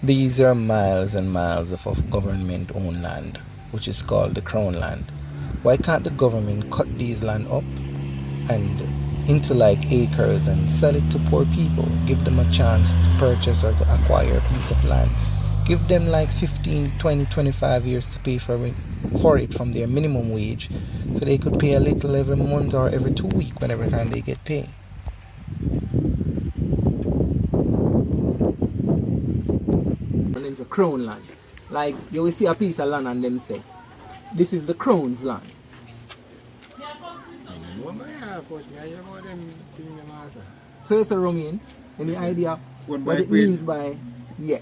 These are miles and miles of government-owned land, which is called the Crown land. Why can't the government cut these land up and into like acres and sell it to poor people? Give them a chance to purchase or to acquire a piece of land. Give them like 15, 20, 25 years to pay for it from their minimum wage, so they could pay a little every month or every 2 weeks whenever time they get paid. Name's a crown land. Like you will see a piece of land and them say, this is the crown's land. So it's a Romain. Any idea what it means by yes?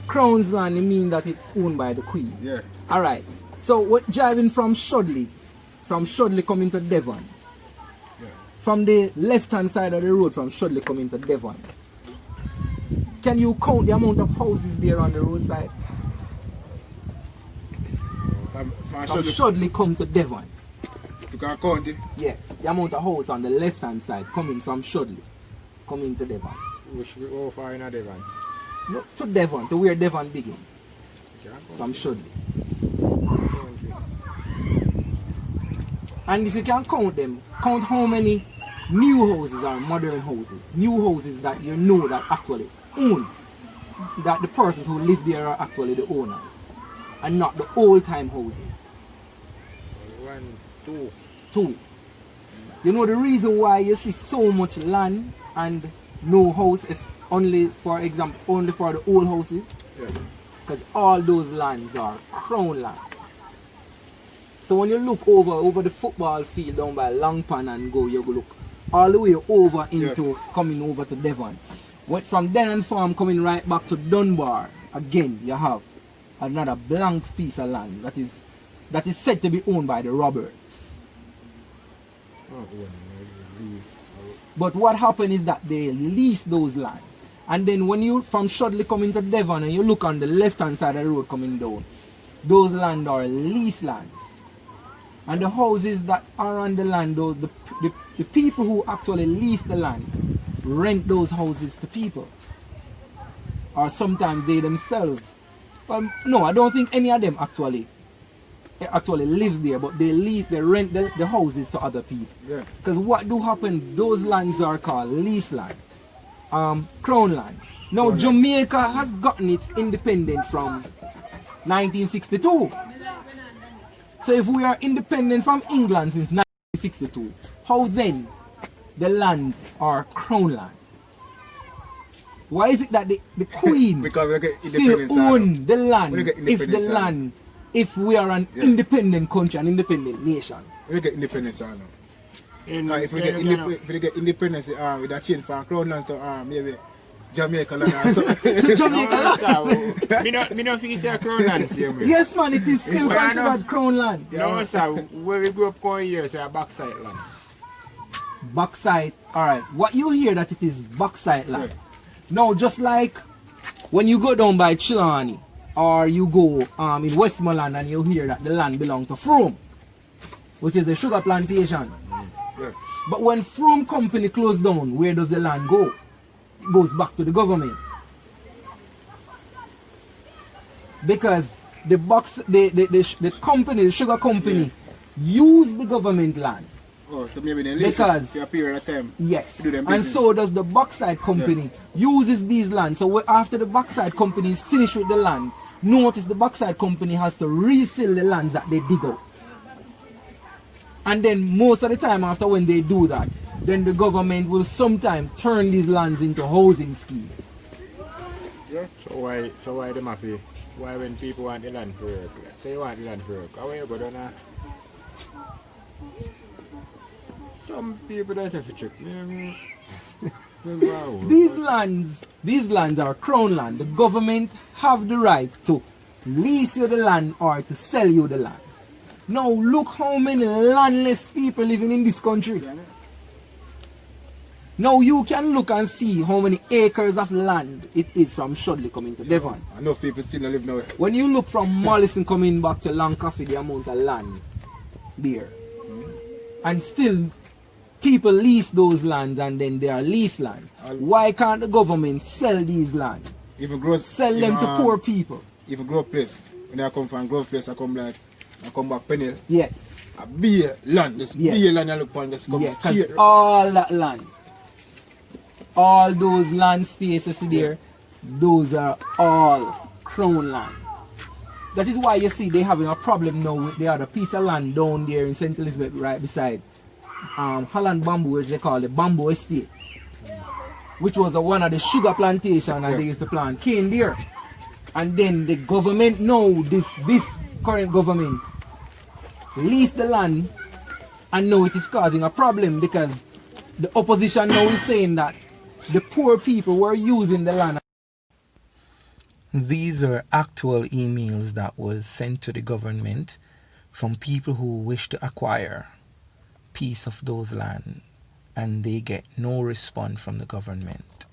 Crown's land, it means that it's owned by the Queen. Yeah. Alright. So what driving from Shudley coming to Devon. Yeah. From the left hand side of the road from Shudley coming to Devon. Can you count the amount of houses there on the roadside? From Shudley come to Devon. You can count it? Yes, the amount of house on the left hand side coming from Shudley, coming to Devon. Which we go far in a Devon? No, to Devon, to where Devon begins. From Shudley. And if you can count them, count how many new houses or modern houses. New houses that you know that actually own. That the persons who live there are actually the owners. And not the old time houses. 1, 2. Two. You know the reason why you see so much land and no house is only, for example, only for the old houses? Yeah. Because all those lands are crown land. So when you look over the football field down by Longpan and you go look all the way over into coming over to Devon. From Denon Farm coming right back to Dunbar, again you have another blank piece of land that is said to be owned by the Roberts. But what happened is that they lease those land. And then when you from Shudley coming to Devon and you look on the left hand side of the road coming down, those land are lease lands. And the houses that are on the land, the people who actually lease the land rent those houses to people. Or sometimes they themselves. Well, no, I don't think any of them actually live there, but they rent the houses to other people. Yeah. Because what do happen, those lands are called lease land, crown land. Now Jamaica has gotten its independence from 1962. So if we are independent from England since 1962, how then the lands are crown land? Why is it that the Queen because we get still own the land if we are an independent country, an independent nation? We get independence now. If we get independence, with a change from crown land to maybe Jamaica land or something. Jamaica land? Me no feel say crown land same way. Yes man, it is still considered crown land. No sir, where we grew up going here, so a backside land. Backside, alright. What you hear that it is backside land. Now just like when you go down by Chilani or you go in Westmoreland and you hear that the land belongs to Froome, which is a sugar plantation. Yeah. But when Froome company closed down, where does the land go? It goes back to the government. Because the company, the sugar company, use the government land. Oh, so maybe they listen for a period of time. Yes. Do them and business. so does the bauxite company. Uses these lands. So after the bauxite company is finished with the land, notice the bauxite company has to refill the lands that they dig out. And then most of the time after when they do that, then the government will sometimes turn these lands into housing schemes. Yeah. So why them have to, why when people want the land for work? Say you want the land for work, how you go down there? Some people don't have to check. These lands are crown land. The government have the right to lease you the land or to sell you the land. Now look how many landless people living in this country. Now you can look and see how many acres of land it is from Shudley coming to Devon. I know people still don't live now. When you look from Mollison coming back to Lancaster, the amount of land there. And still people lease those lands and then they are lease land. Why can't the government sell these lands Even grow. Sell them to poor people. Even grow place. When I come from growth place, I come back Penny. Yes. A beer land. This beer land I look upon just come straight. All that land. All those land spaces there, those are all crown land. That is why you see they having a problem now with the other piece of land down there in St. Elizabeth right beside Holland Bamboo, which they call the Bamboo Estate, which was one of the sugar plantation and they used to plant cane there. And then the government now, this current government, leased the land, and now it is causing a problem because the opposition now is saying that the poor people were using the land. These are actual emails that was sent to the government from people who wish to acquire piece of those land, and they get no response from the government.